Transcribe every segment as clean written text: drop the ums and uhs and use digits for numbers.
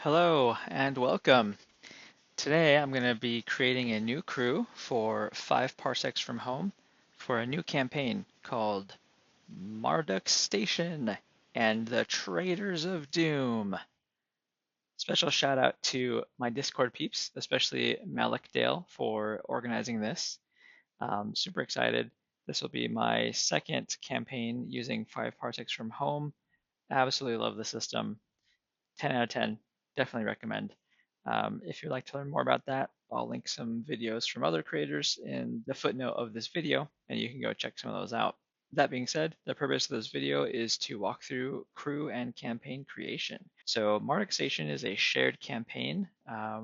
Hello and welcome. Today I'm going to be creating a new crew for 5 parsecs from home for a new campaign called Marduk Station and the Traders of Doom. Special shout out to my Discord peeps, especially Malik Dale, for organizing this. Super excited. This will be my second campaign using 5 parsecs from home. Absolutely love the system. 10 out of 10. Definitely recommend. If you'd like to learn more about that, I'll link some videos from other creators in the footnote of this video, and you can go check some of those out. That being said, the purpose of this video is to walk through crew and campaign creation. So Marduk Station is a shared campaign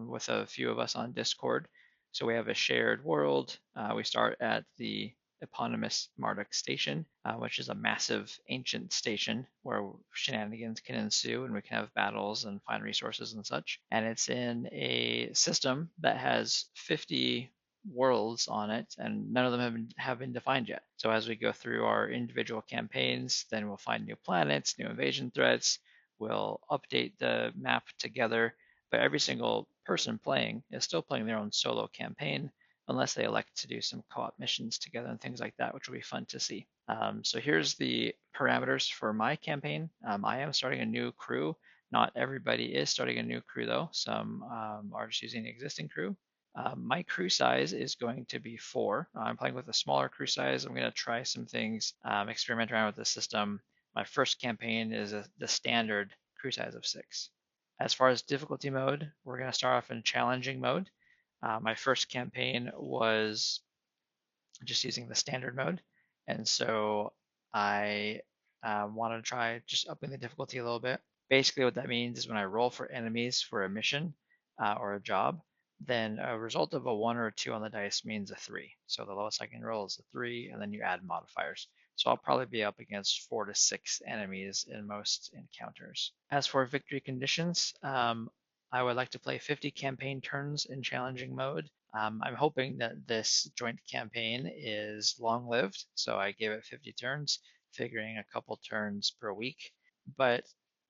with a few of us on Discord. So we have a shared world. We start at the eponymous Marduk Station, which is a massive ancient station where shenanigans can ensue and we can have battles and find resources and such. And it's in a system that has 50 worlds on it, and none of them have been defined yet. So as we go through our individual campaigns, then we'll find new planets, new invasion threats. We'll update the map together, but every single person playing is still playing their own solo campaign unless they elect to do some co-op missions together and things like that, which will be fun to see. So here's the parameters for my campaign. I am starting a new crew. Not everybody is starting a new crew though. Some are just using the existing crew. My crew size is going to be 4. I'm playing with a smaller crew size. I'm going to try some things, experiment around with the system. My first campaign is the standard crew size of 6. As far as difficulty mode, we're going to start off in challenging mode. My first campaign was just using the standard mode, and so I want to try just upping the difficulty a little bit. Basically, what that means is when I roll for enemies for a mission or a job, then a result of a 1 or a 2 on the dice means a 3. So the lowest I can roll is a 3, and then you add modifiers. So I'll probably be up against 4 to 6 enemies in most encounters. As for victory conditions, I would like to play 50 campaign turns in challenging mode. I'm hoping that this joint campaign is long-lived, so I gave it 50 turns, figuring a couple turns per week. But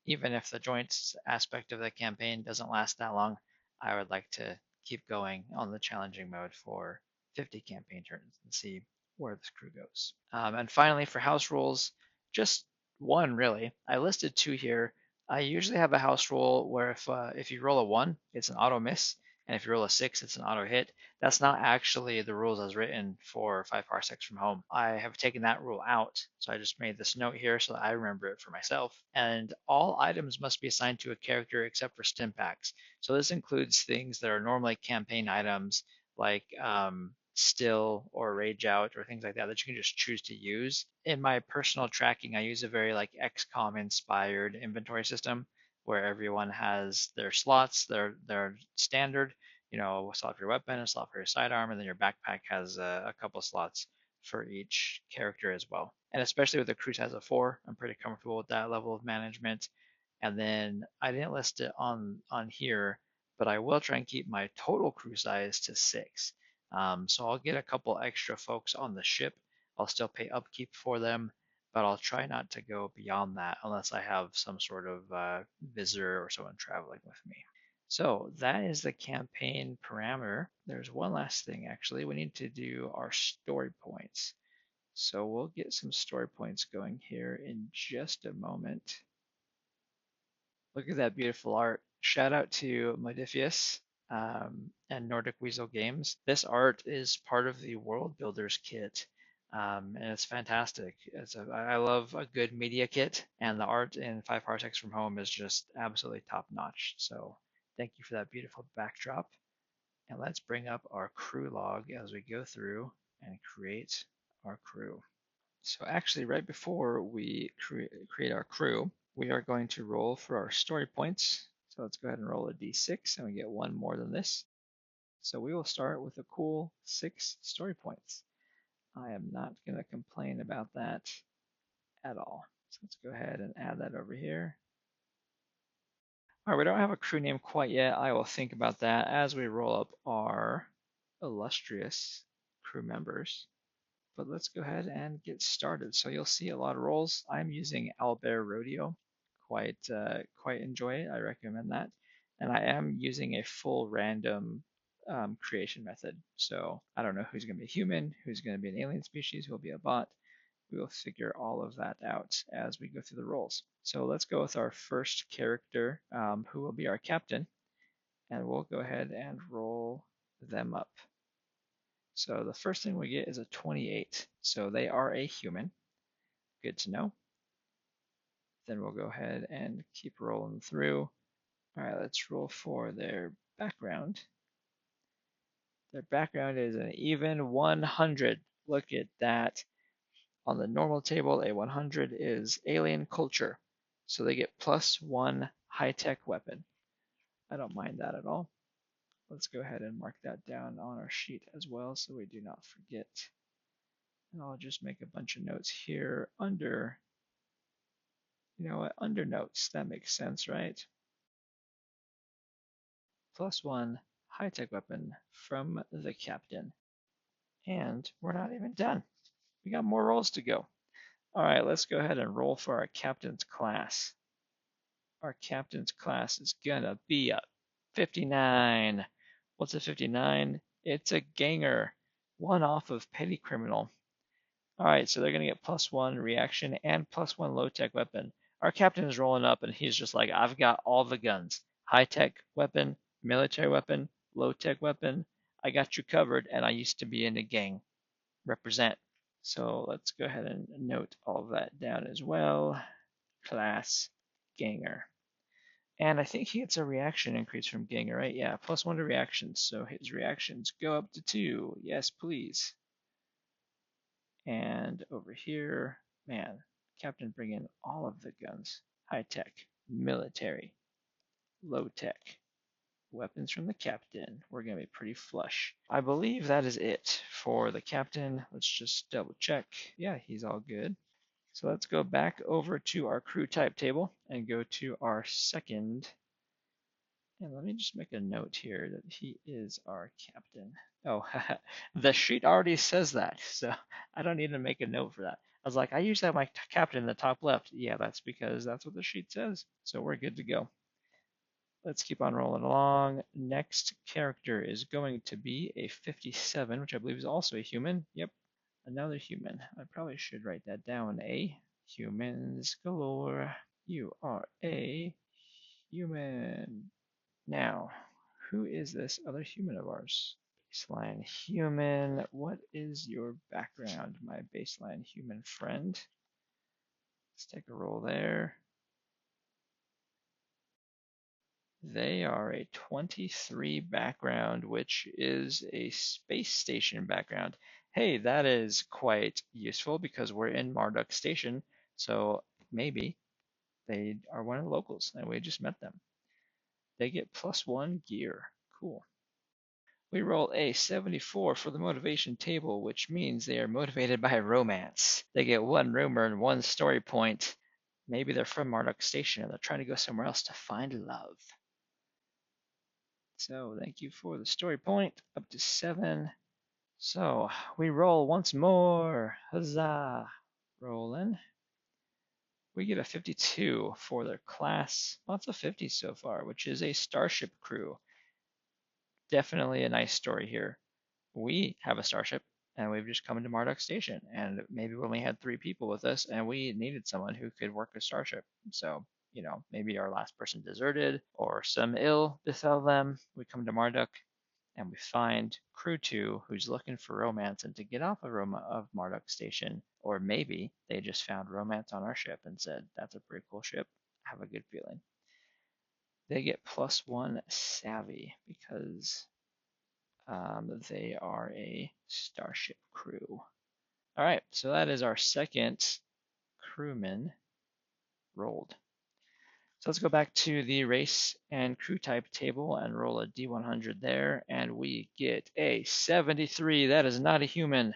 even if the joint aspect of the campaign doesn't last that long, I would like to keep going on the challenging mode for 50 campaign turns and see where this crew goes. And finally, for house rules, just one really. I listed 2 here. I usually have a house rule where if you roll a 1, it's an auto miss, and if you roll a 6, it's an auto hit. That's not actually the rules as written for 5 parsecs from home. I have taken that rule out, so I just made this note here so that I remember it for myself. And all items must be assigned to a character except for stim packs. So this includes things that are normally campaign items like still or rage out or things like that that you can just choose to use. In my personal tracking, I use a very like XCOM inspired inventory system where everyone has their slots, their standard, a slot for your weapon, a slot for your sidearm, and then your backpack has a couple slots for each character as well. And especially with the crew size of 4, I'm pretty comfortable with that level of management. And then I didn't list it on here, but I will try and keep my total crew size to 6. So I'll get a couple extra folks on the ship. I'll still pay upkeep for them, but I'll try not to go beyond that unless I have some sort of visitor or someone traveling with me. So that is the campaign parameter. There's one last thing actually. We need to do our story points. So we'll get some story points going here in just a moment. Look at that beautiful art. Shout out to Modifius and Nordic Weasel Games. This art is part of the World Builders kit, and it's fantastic. I love a good media kit, and the art in 5 parsecs from home is just absolutely top notch. So thank you for that beautiful backdrop. And let's bring up our crew log as we go through and create our crew. So actually, right before we create our crew, we are going to roll for our story points. So let's go ahead and roll a d6, and we get 1 more than this. So we will start with a cool 6 story points. I am not going to complain about that at all. So let's go ahead and add that over here. All right, we don't have a crew name quite yet. I will think about that as we roll up our illustrious crew members. But let's go ahead and get started. So you'll see a lot of roles. I'm using Owlbear Rodeo. Quite enjoy it. I recommend that. And I am using a full random creation method. So I don't know who's going to be a human, who's going to be an alien species, who will be a bot. We will figure all of that out as we go through the roles. So let's go with our first character, who will be our captain, and we'll go ahead and roll them up. So the first thing we get is a 28. So they are a human. Good to know. Then we'll go ahead and keep rolling through. All right, let's roll for their background. Their background is an even 100. Look at that. On the normal table, a 100 is alien culture. So they get +1 high-tech weapon. I don't mind that at all. Let's go ahead and mark that down on our sheet as well so we do not forget. And I'll just make a bunch of notes here under, you know what, under notes. That makes sense, right? +1 high-tech weapon from the captain. And we're not even done. We got more rolls to go. All right, let's go ahead and roll for our captain's class. Our captain's class is gonna be a 59. What's a 59? It's a ganger, one off of petty criminal. All right, so they're gonna get +1 reaction and +1 low-tech weapon. Our captain is rolling up and he's just like, I've got all the guns. High-tech weapon, military weapon, low-tech weapon. I got you covered, and I used to be in a gang. Represent. So let's go ahead and note all of that down as well. Class ganger. And I think he gets a reaction increase from ganger, right? Yeah, +1 to reactions. So his reactions go up to 2. Yes, please. And over here, man, Captain bring in all of the guns. High tech, military, low tech, weapons from the captain. We're going to be pretty flush. I believe that is it for the captain. Let's just double check. Yeah, he's all good. So let's go back over to our crew type table and go to our second. And let me just make a note here that he is our captain. Oh, the sheet already says that, so I don't need to make a note for that. I was like, I usually have my captain in the top left. Yeah, that's because that's what the sheet says. So we're good to go. Let's keep on rolling along. Next character is going to be a 57, which I believe is also a human. Yep, another human. I probably should write that down. A humans galore. You are a human. Now, who is this other human of ours? Baseline human. What is your background, my baseline human friend? Let's take a roll there. They are a 23 background, which is a space station background. Hey, that is quite useful because we're in Marduk Station, so maybe they are one of the locals and we just met them. They get +1 gear. Cool. We roll a 74 for the motivation table, which means they are motivated by romance. They get 1 rumor and 1 story point. Maybe they're from Marduk Station and they're trying to go somewhere else to find love. So thank you for the story point, up to 7. So we roll once more. Huzzah! Rolling. We get a 52 for their class. Lots of 50s so far, which is a starship crew. Definitely a nice story here. We have a starship and we've just come into Marduk Station, and maybe we only had 3 people with us and we needed someone who could work a starship. So, you know, maybe our last person deserted or some ill befell them. We come to Marduk and we find crew 2 who's looking for romance and to get off of Marduk Station. Or maybe they just found romance on our ship and said, that's a pretty cool ship. I have a good feeling. They get +1 savvy because they are a starship crew. All right, so that is our second crewman rolled. So let's go back to the race and crew type table and roll a D100 there, and we get a 73. That is not a human.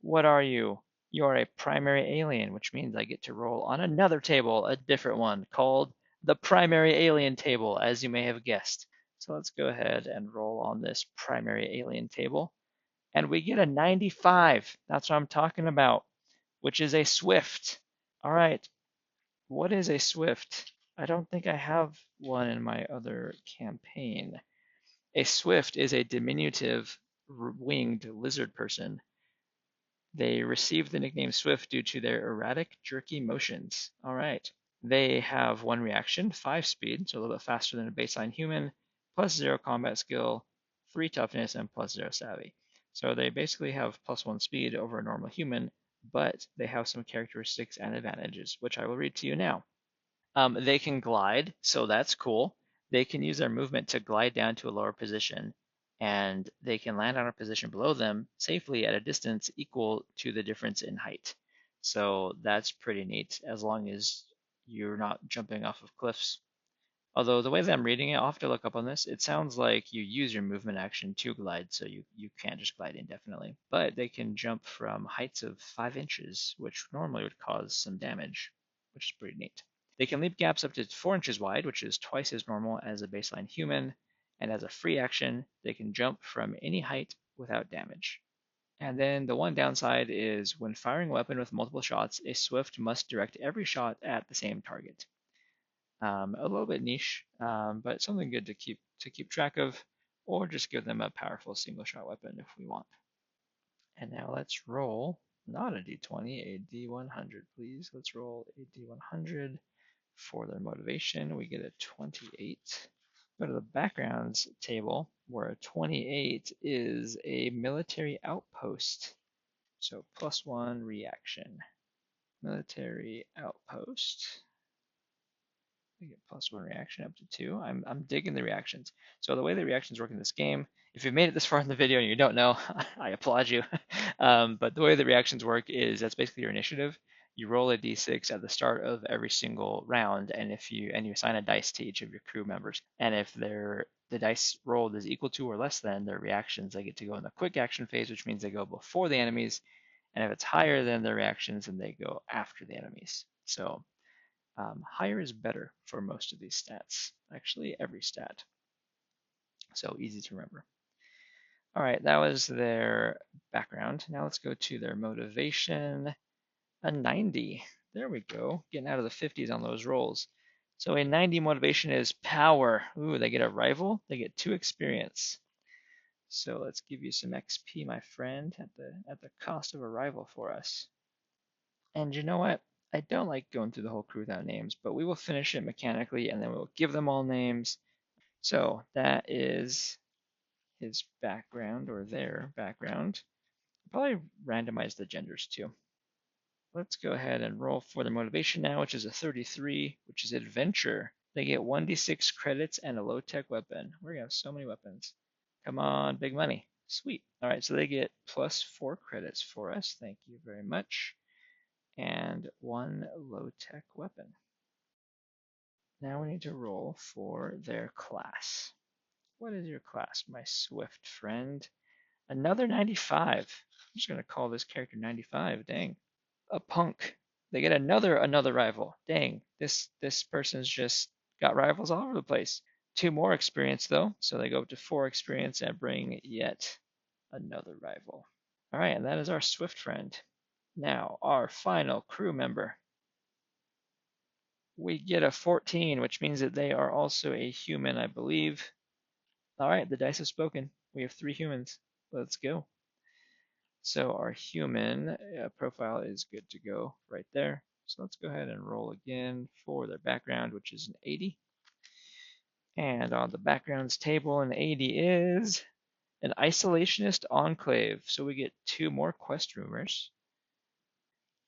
What are you? You are a primary alien, which means I get to roll on another table, a different one, called the primary alien table, as you may have guessed. So let's go ahead and roll on this primary alien table. And we get a 95. That's what I'm talking about, which is a swift. All right, what is a swift? I don't think I have one in my other campaign. A swift is a diminutive winged lizard person. They received the nickname Swift due to their erratic, jerky motions. All right. They have one reaction, 5 speed, so a little bit faster than a baseline human, plus 0 combat skill, 3 toughness, and plus 0 savvy. So they basically have plus 1 speed over a normal human, but they have some characteristics and advantages, which I will read to you now. They can glide, so that's cool. They can use their movement to glide down to a lower position, and they can land on a position below them safely at a distance equal to the difference in height. So that's pretty neat, as long as you're not jumping off of cliffs. Although the way that I'm reading it, I'll have to look up on this. It sounds like you use your movement action to glide, so you can't just glide indefinitely. But they can jump from heights of 5 inches, which normally would cause some damage, which is pretty neat. They can leap gaps up to 4 inches wide, which is twice as normal as a baseline human. And as a free action, they can jump from any height without damage. And then the one downside is when firing a weapon with multiple shots, a Swift must direct every shot at the same target. A little bit niche, but something good to keep track of, or just give them a powerful single shot weapon if we want. And now let's roll not a d20, a d100, please. Let's roll a d100 for their motivation. We get a 28. Go to the backgrounds table where a 28 is a military outpost. So +1 reaction. Military outpost. We get +1 reaction up to 2. I'm digging the reactions. So the way the reactions work in this game, if you've made it this far in the video and you don't know, I applaud you. But the way the reactions work is that's basically your initiative. You roll a d6 at the start of every single round, and you assign a dice to each of your crew members. And if the dice rolled is equal to or less than their reactions, they get to go in the quick action phase, which means they go before the enemies. And if it's higher than their reactions, then they go after the enemies. So higher is better for most of these stats, actually every stat. So easy to remember. All right, that was their background. Now let's go to their motivation. A 90. There we go, getting out of the 50s on those rolls. So a 90 motivation is power. Ooh, they get a rival. They get 2 experience. So let's give you some XP, my friend, at the cost of a rival for us. And you know what? I don't like going through the whole crew without names, but we will finish it mechanically and then we'll give them all names. So that is his background or their background. I'll probably randomize the genders too. Let's go ahead and roll for their motivation now, which is a 33, which is adventure. They get 1d6 credits and a low-tech weapon. We're gonna have so many weapons. Come on, big money. Sweet. All right, so they get +4 credits for us. Thank you very much. And 1 low-tech weapon. Now we need to roll for their class. What is your class, my swift friend? Another 95. I'm just going to call this character 95. Dang. A punk. They get another rival. Dang. This person's just got rivals all over the place. 2 more experience though, so they go up to 4 experience and bring yet another rival. All right, and that is our swift friend. Now, our final crew member. We get a 14, which means that they are also a human, I believe. All right, the dice have spoken. We have 3 humans. Let's go. So our human profile is good to go right there. So let's go ahead and roll again for their background, which is an 80. And on the backgrounds table, an 80 is an isolationist enclave. So we get 2 more quest rumors.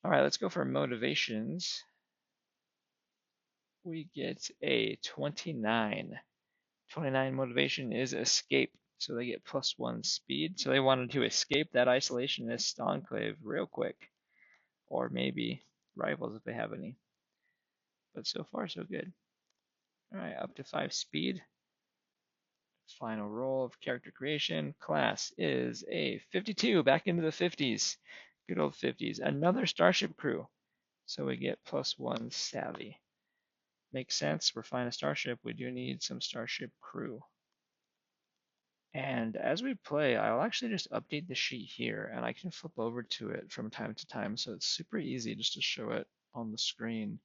All right, let's go for motivations. We get a 29. 29 motivation is escape, so they get +1 speed. So they wanted to escape that isolationist enclave real quick, or maybe rivals if they have any. But so far, so good. All right, up to 5 speed. Final roll of character creation. Class is a 52, back into the 50s. Good old 50s. Another starship crew, so we get +1 savvy. Makes sense. We're flying a starship. We do need some starship crew. And as we play, I'll actually just update the sheet here and I can flip over to it from time to time. So it's super easy just to show it on the screen.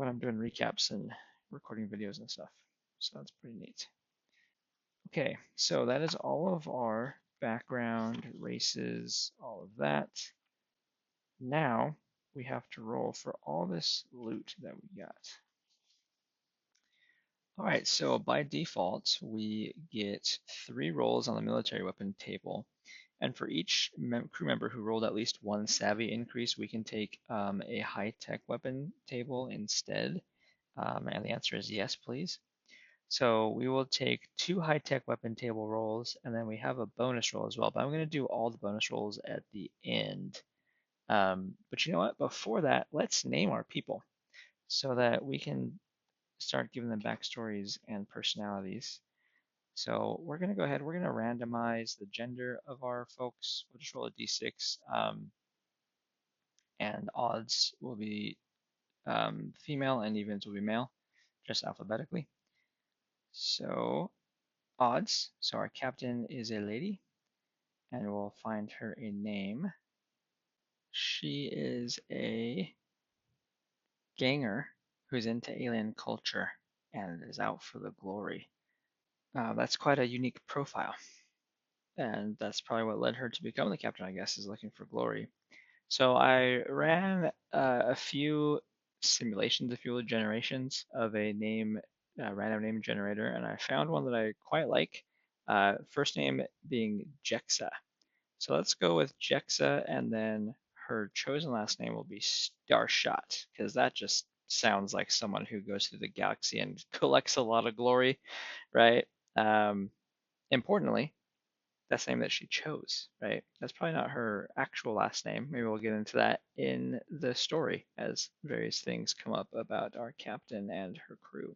when I'm doing recaps and recording videos and stuff. So that's pretty neat. Okay, so that is all of our background, races, all of that. Now we have to roll for all this loot that we got. All right, so by default, we get 3 rolls on the military weapon table. And for each crew member who rolled at least 1 savvy increase, we can take a high-tech weapon table instead. And the answer is yes, please. So we will take 2 high-tech weapon table rolls, and then we have a bonus roll as well. But I'm going to do all the bonus rolls at the end. But you know what? Before that, let's name our people so that we can start giving them backstories and personalities. So we're going to go ahead, we're going to randomize the gender of our folks. We'll just roll a d6, and odds will be female and evens will be male, just alphabetically. So odds, so our captain is a lady, and we'll find her a name. She is a ganger who's into alien culture and is out for the glory. That's quite a unique profile. And that's probably what led her to become the captain, I guess, is looking for glory. So I ran a few simulations, a few generations of a random name generator, and I found one that I quite like. First name being Jexa. So let's go with Jexa, and then her chosen last name will be Starshot, because that just sounds like someone who goes through the galaxy and collects a lot of glory, right? Um, Importantly, that's the name that she chose, right? That's probably not her actual last name. Maybe we'll get into that in the story as various things come up about our captain and her crew.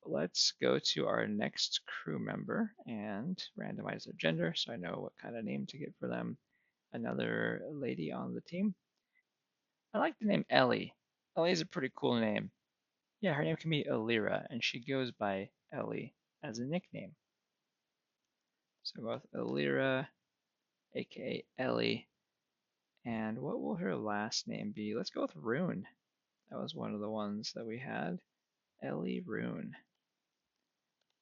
Let's go to our next crew member and randomize their gender so I know what kind of name to get for them. Another lady on the team. I like the name Ellie. Ellie is a pretty cool name. Yeah, her name can be Alira, and she goes by Ellie as a nickname. So go with Alira, aka Ellie. And what will her last name be? Let's go with Rune. That was one of the ones that we had. Ellie Rune.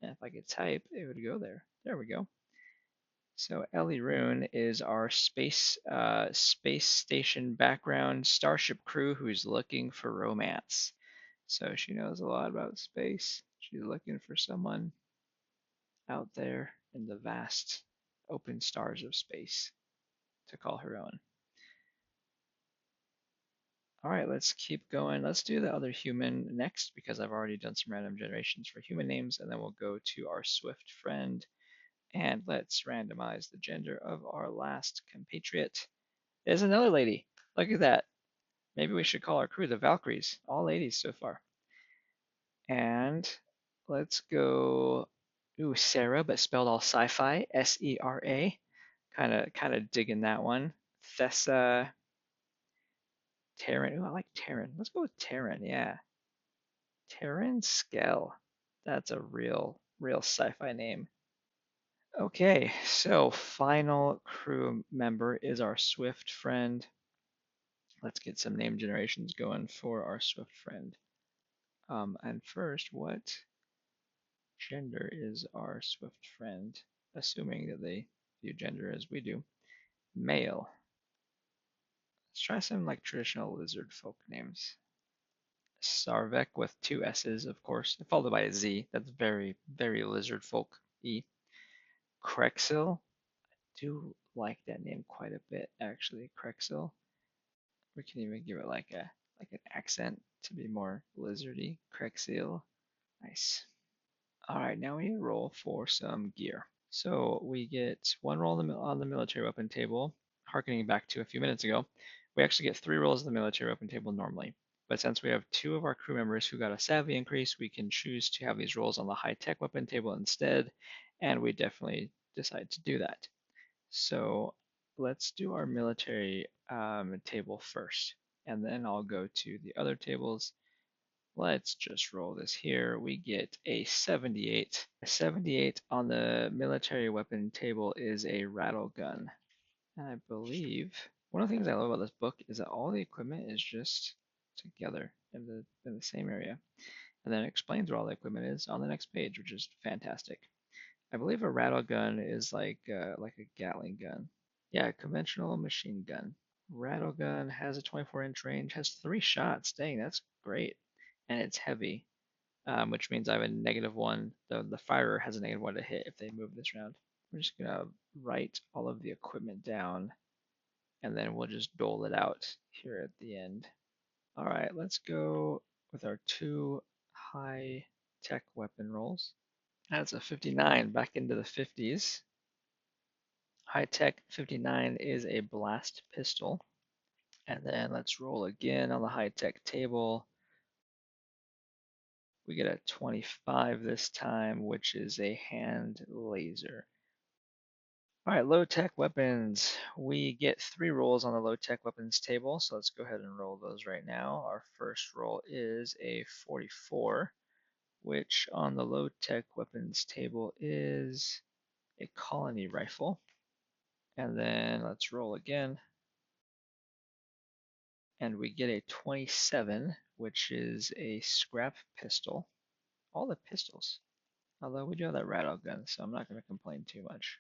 And if I could type, it would go there. There we go. So Ellie Rune is our space station background starship crew who's looking for romance. So she knows a lot about space. She's looking for someone out there in the vast open stars of space to call her own. All right, let's keep going. Let's do the other human next because I've already done some random generations for human names, and then we'll go to our Swift friend, and let's randomize the gender of our last compatriot. There's another lady. Look at that. Maybe we should call our crew the Valkyries. All ladies so far. And let's go, ooh, Sarah, but spelled all sci-fi, S-E-R-A. Kind of digging that one. Thessa, Terran. Ooh, I like Terran. Let's go with Terran, yeah. Terran Skell. That's a real sci-fi name. Okay, so final crew member is our Swift friend. Let's get some name generations going for our Swift friend. And first, what gender is our Swift friend? Assuming that they view gender as we do. Male. Let's try some like traditional lizard folk names. Sarvek with 2 S's, of course, followed by a Z. That's very lizard folk-y. Krexil. Do like that name quite a bit, actually. Krexil. We can even give it like an accent to be more lizardy. Krexil. Nice. All right, now we need to roll for some gear. So we get 1 roll on the military weapon table, harkening back to a few minutes ago. We actually get 3 rolls on the military weapon table normally. But since we have 2 of our crew members who got a savvy increase, we can choose to have these rolls on the high-tech weapon table instead, and we definitely decide to do that. So let's do our military table first, and then I'll go to the other tables. Let's just roll this here. We get a 78. A 78 on the military weapon table is a rattle gun. And I believe one of the things I love about this book is that all the equipment is just together in the same area. And then it explains where all the equipment is on the next page, which is fantastic. I believe a rattle gun is like a Gatling gun. Yeah, conventional machine gun. Rattle gun has a 24-inch range, has 3 shots. Dang, that's great. And it's heavy, which means I have a -1. The firer has a -1 to hit if they move this round. We're just gonna write all of the equipment down, and then we'll just dole it out here at the end. All right, let's go with our 2 high-tech weapon rolls. That's a 59, back into the 50s. High-tech 59 is a blast pistol. And then let's roll again on the high-tech table. We get a 25 this time, which is a hand laser. All right, low-tech weapons. We get 3 rolls on the low-tech weapons table, so let's go ahead and roll those right now. Our first roll is a 44, which on the low-tech weapons table is a colony rifle. And then let's roll again. And we get a 27, which is a scrap pistol. All the pistols. Although we do have that rattle gun, so I'm not going to complain too much.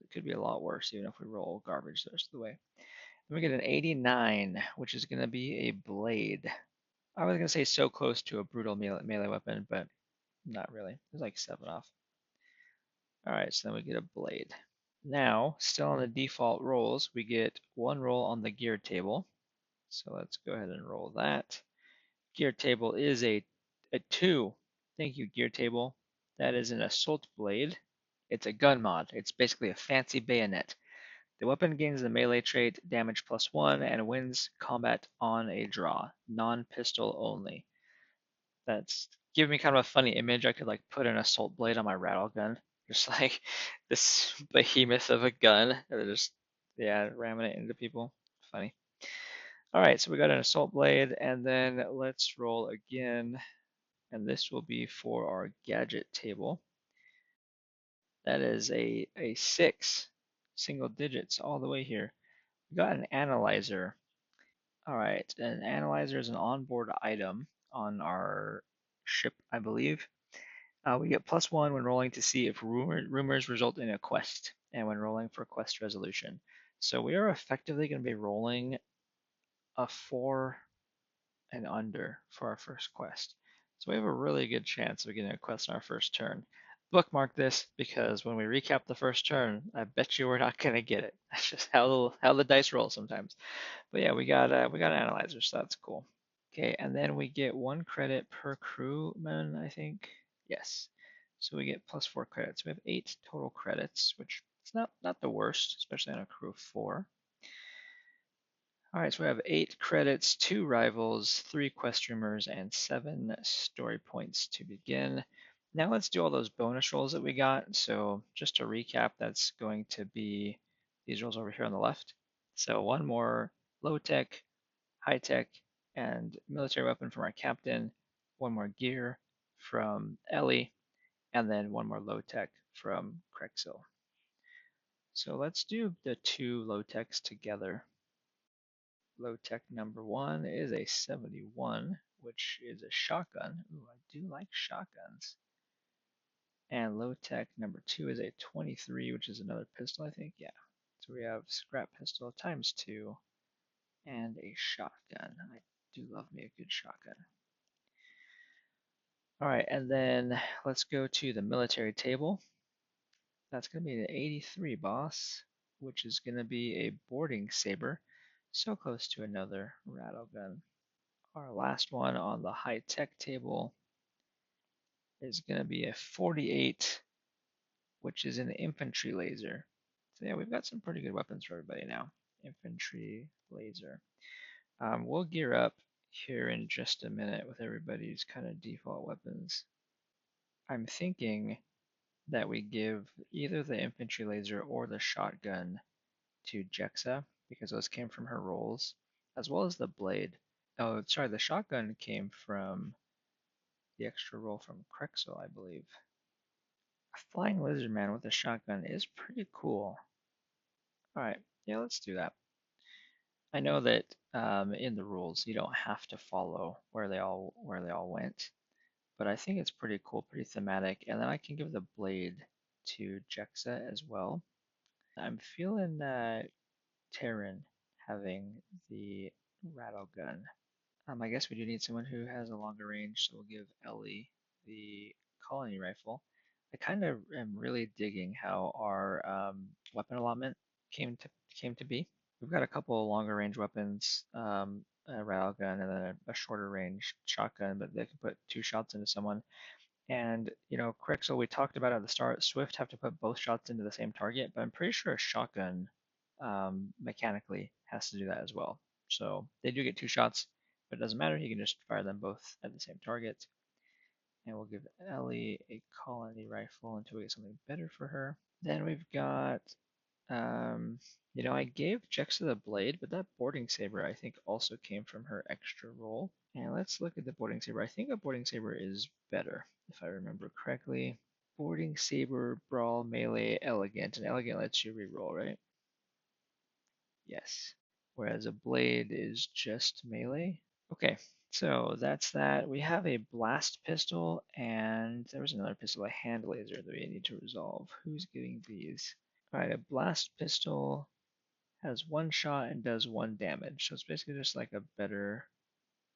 It could be a lot worse, even if we roll garbage the rest of the way. Then we get an 89, which is going to be a blade. I was going to say so close to a brutal melee weapon, but not really. It's like 7 off. All right, so then we get a blade. Now, still on the default rolls, we get 1 roll on the gear table. So let's go ahead and roll that. Gear table is a 2. Thank you, gear table. That is an assault blade. It's a gun mod. It's basically a fancy bayonet. The weapon gains the melee trait damage +1 and wins combat on a draw. Non-pistol only. That's giving me kind of a funny image. I could like put an assault blade on my rattle gun. Just like this behemoth of a gun. Or just, yeah, ramming it into people. Funny. All right, so we got an assault blade, and then let's roll again. And this will be for our gadget table. That is a 6, single digits all the way here. We got an analyzer. All right, an analyzer is an onboard item on our ship, I believe. We get +1 when rolling to see if rumors result in a quest, and when rolling for quest resolution. So we are effectively going to be rolling a 4 and under for our first quest. So we have a really good chance of getting a quest on our first turn. Bookmark this because when we recap the first turn, I bet you we're not gonna get it. That's just how the dice roll sometimes. But yeah, we got an analyzer, so that's cool. Okay, and then we get 1 credit per crewman, I think. Yes. So we get +4 credits. We have 8 total credits, which is not the worst, especially on a crew of 4. All right, so we have 8 credits, 2 rivals, 3 quest rumors, and 7 story points to begin. Now let's do all those bonus rolls that we got. So just to recap, that's going to be these rolls over here on the left. So 1 more low tech, high tech, and military weapon from our captain, 1 more gear from Ellie, and then 1 more low tech from Krexil. So let's do the 2 low techs together. Low tech number 1 is a 71, which is a shotgun. Ooh, I do like shotguns. And low tech number 2 is a 23, which is another pistol, I think. Yeah. So we have scrap pistol times 2 and a shotgun. I do love me a good shotgun. All right, and then let's go to the military table. That's going to be an 83, boss, which is going to be a boarding saber. So close to another rattle gun. Our last one on the high tech table is going to be a 48, which is an infantry laser. So yeah, we've got some pretty good weapons for everybody now. Infantry laser. We'll gear up here in just a minute with everybody's kind of default weapons. I'm thinking that we give either the infantry laser or the shotgun to Jexa because those came from her rolls, as well as the blade. Oh, sorry, the shotgun came from the extra roll from Krexel, I believe. A flying lizard man with a shotgun is pretty cool. Alright, yeah, let's do that. I know that in the rules you don't have to follow where they all went, but I think it's pretty cool, pretty thematic. And then I can give the blade to Jexa as well. I'm feeling Terran having the rattle gun. I guess we do need someone who has a longer range, so we'll give Ellie the colony rifle. I kind of am really digging how our weapon allotment came to came to be. We've got a couple of longer range weapons, a rattle gun, and then a shorter range shotgun, but they can put two shots into someone. And Crixel, we talked about at the start, Swift have to put both shots into the same target, but I'm pretty sure a shotgun mechanically has to do that as well. So they do get two shots, but it doesn't matter. He can just fire them both at the same target. And we'll give Ellie a colony rifle until we get something better for her. Then we've got, I gave Jexa the blade, but that boarding saber I think also came from her extra roll. And let's look at the boarding saber. I think a boarding saber is better, if I remember correctly. Boarding saber, brawl, melee, elegant, and elegant lets you reroll, right? Yes. Whereas a blade is just melee. Okay, so that's that. We have a blast pistol, and there was another pistol, a hand laser that we need to resolve. Who's getting these? All right, a blast pistol has one shot and does one damage, so it's basically just like a better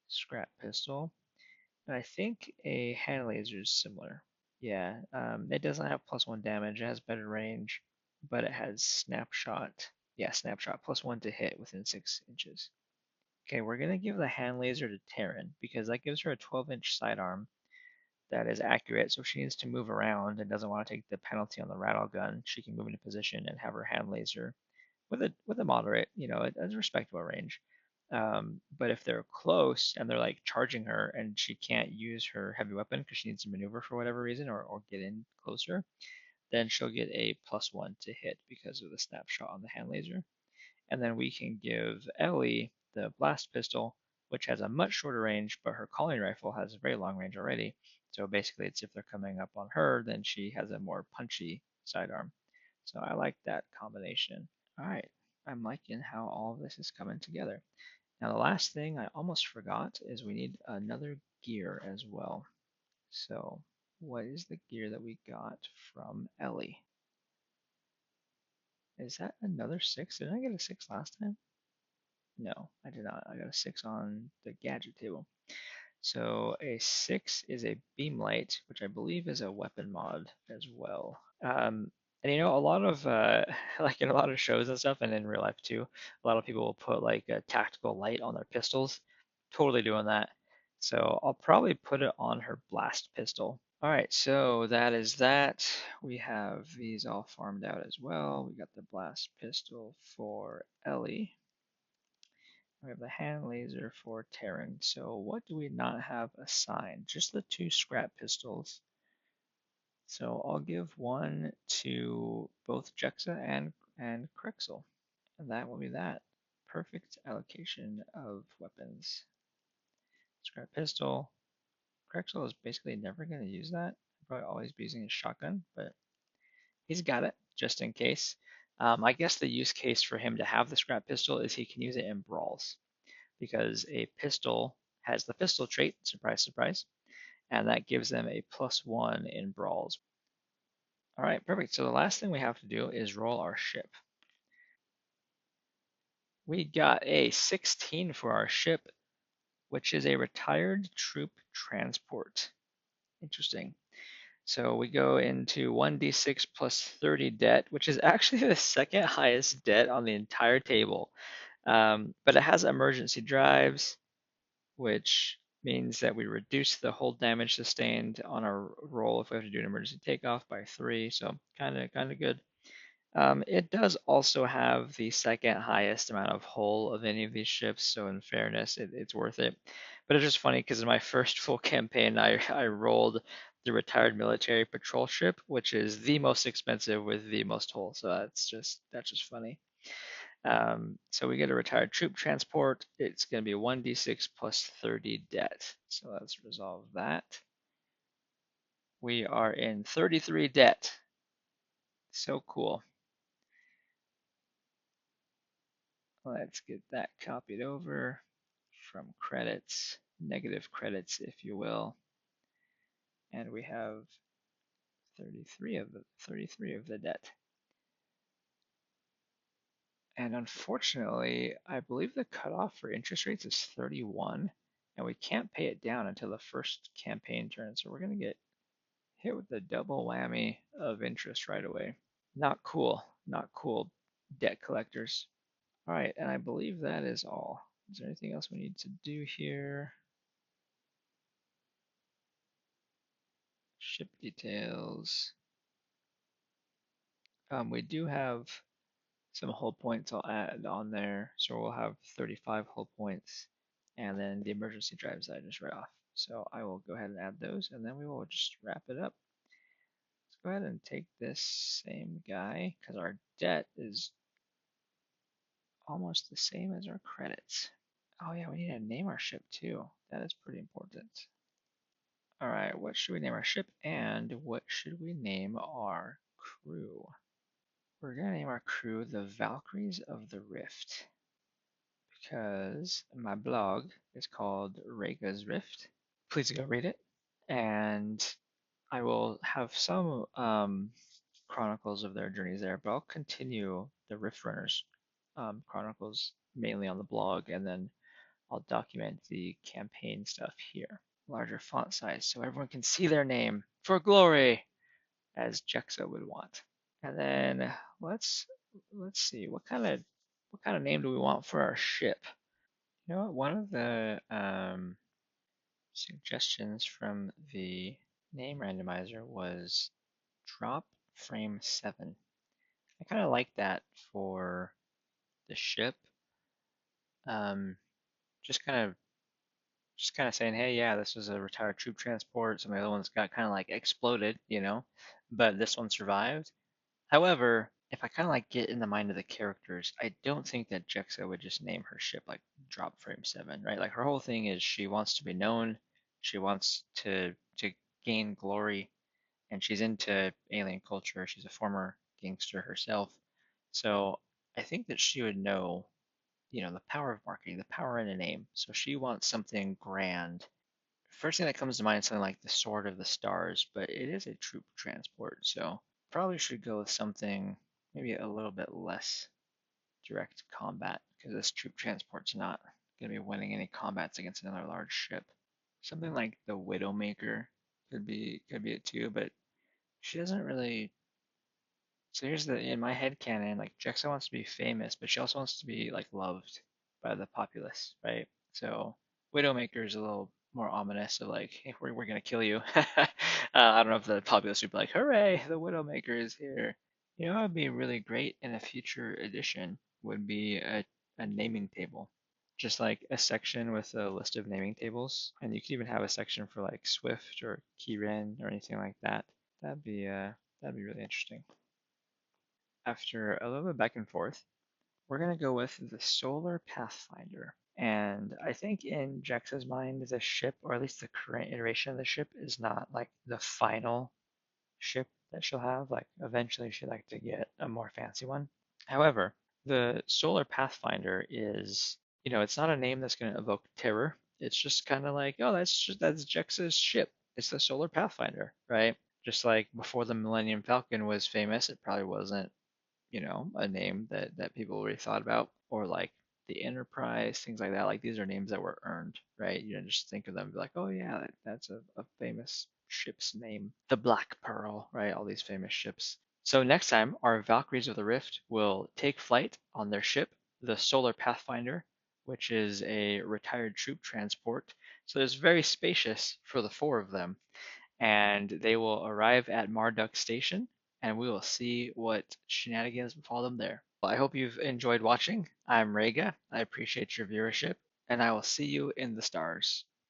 scrap pistol. And I think a hand laser is similar. Yeah, it doesn't have plus one damage. It has better range, but it has snapshot. Yeah, snapshot plus one to hit within 6 inches. Okay, we're gonna give the hand laser to Terran because that gives her a 12-inch sidearm that is accurate. So if she needs to move around and doesn't want to take the penalty on the rattle gun, she can move into position and have her hand laser with a moderate, a respectable range. But if they're close and they're like charging her and she can't use her heavy weapon because she needs to maneuver for whatever reason or get in closer, then she'll get a plus one to hit because of the snapshot on the hand laser. And then we can give Ellie the blast pistol, which has a much shorter range, but her calling rifle has a very long range already. So basically, it's if they're coming up on her, then she has a more punchy sidearm. So I like that combination. All right, I'm liking how all of this is coming together. Now, the last thing I almost forgot is we need another gear as well. So, what is the gear that we got from Ellie? Is that another six? Did I get a six last time? No, I did not. I got a six on the gadget table. So a six is a beam light, which I believe is a weapon mod as well. And a lot of like in a lot of shows and stuff, and in real life too, a lot of people will put like a tactical light on their pistols. Totally doing that. So I'll probably put it on her blast pistol. All right, so that is that. We have these all farmed out as well. We got the blast pistol for Ellie. We have the hand laser for Terran. So what do we not have assigned? Just the two scrap pistols. So I'll give one to both Jexa and Krexel. And that will be that. Perfect allocation of weapons. Scrap pistol. Krexel is basically never going to use that. Probably always be using his shotgun, but he's got it just in case. I guess the use case for him to have the scrap pistol is he can use it in brawls, because a pistol has the pistol trait, surprise, surprise, and that gives them a plus one in brawls. All right, perfect. So the last thing we have to do is roll our ship. We got a 16 for our ship, which is a retired troop transport. Interesting. So we go into 1d6 plus 30 debt, which is actually the second highest debt on the entire table. But it has emergency drives, which means that we reduce the hull damage sustained on our roll if we have to do an emergency takeoff by 3. So kind of good. It does also have the second highest amount of hull of any of these ships, so in fairness, it's worth it. But it's just funny because in my first full campaign, I rolled the retired military patrol ship, which is the most expensive with the most hull. So that's just funny. So we get a retired troop transport. It's going to be 1d6 plus 30 debt. So let's resolve that. We are in 33 debt. So cool. Let's get that copied over from credits, negative credits, if you will. And we have 33 of the debt. And unfortunately, I believe the cutoff for interest rates is 31, and we can't pay it down until the first campaign turn. So we're going to get hit with the double whammy of interest right away. Not cool. Not cool, debt collectors. All right, and I believe that is all. Is there anything else we need to do here? Ship details. We do have some hull points I'll add on there. So we'll have 35 hull points and then the emergency drives that I just read off. So I will go ahead and add those and then we will just wrap it up. Let's go ahead and take this same guy because our debt is almost the same as our credits. Oh yeah, we need to name our ship too. That is pretty important. All right, what should we name our ship and what should we name our crew? We're gonna name our crew the Valkyries of the Rift because my blog is called Reiga's Rift. Please go read it. And I will have some chronicles of their journeys there, but I'll continue the Rift Runners chronicles mainly on the blog, and then I'll document the campaign stuff here. Larger font size so everyone can see their name for glory, as Jexa would want. And then let's see what kind of name do we want for our ship? You know what? One of the suggestions from the name randomizer was drop frame 7. I kind of like that for the ship. Um, just kind of saying, hey, yeah, this was a retired troop transport. Some of the other ones got kind of like exploded, but this one survived. However, if I kind of like get in the mind of the characters, I don't think that Jexa would just name her ship like Drop Frame 7, right? Like her whole thing is she wants to be known, she wants to gain glory, and she's into alien culture. She's a former gangster herself. So I think that she would know, the power of marketing, the power in a name. So she wants something grand. First thing that comes to mind is something like the Sword of the Stars, but it is a troop transport, so probably should go with something maybe a little bit less direct combat, because this troop transport's not going to be winning any combats against another large ship. Something like the Widowmaker could be it too, but she doesn't really. So here's the in my head canon, like Jexa wants to be famous, but she also wants to be like loved by the populace, right? So Widowmaker is a little more ominous of like, hey, we're gonna kill you. I don't know if the populace would be like, hooray, the Widowmaker is here. You know, what would be really great in a future edition would be a naming table. Just like a section with a list of naming tables, and you could even have a section for like Swift or Keyren or anything like that. That'd be really interesting. After a little bit back and forth, we're going to go with the Solar Pathfinder. And I think in Jex's mind, the ship, or at least the current iteration of the ship, is not like the final ship that she'll have. Like eventually she'd like to get a more fancy one. However, the Solar Pathfinder is, it's not a name that's going to evoke terror. It's just kind of like, oh, that's Jex's ship. It's the Solar Pathfinder, right? Just like before the Millennium Falcon was famous, it probably wasn't a name that people already thought about, or like the Enterprise, things like that. Like these are names that were earned, right? Just think of them, be like, oh yeah, that's a famous ship's name. The Black Pearl, right? All these famous ships. So next time, our Valkyries of the Rift will take flight on their ship, the Solar Pathfinder, which is a retired troop transport. So it's very spacious for the four of them, and they will arrive at Marduk Station, and we will see what shenanigans befall them there. Well, I hope you've enjoyed watching. I'm Reiga. I appreciate your viewership, and I will see you in the stars.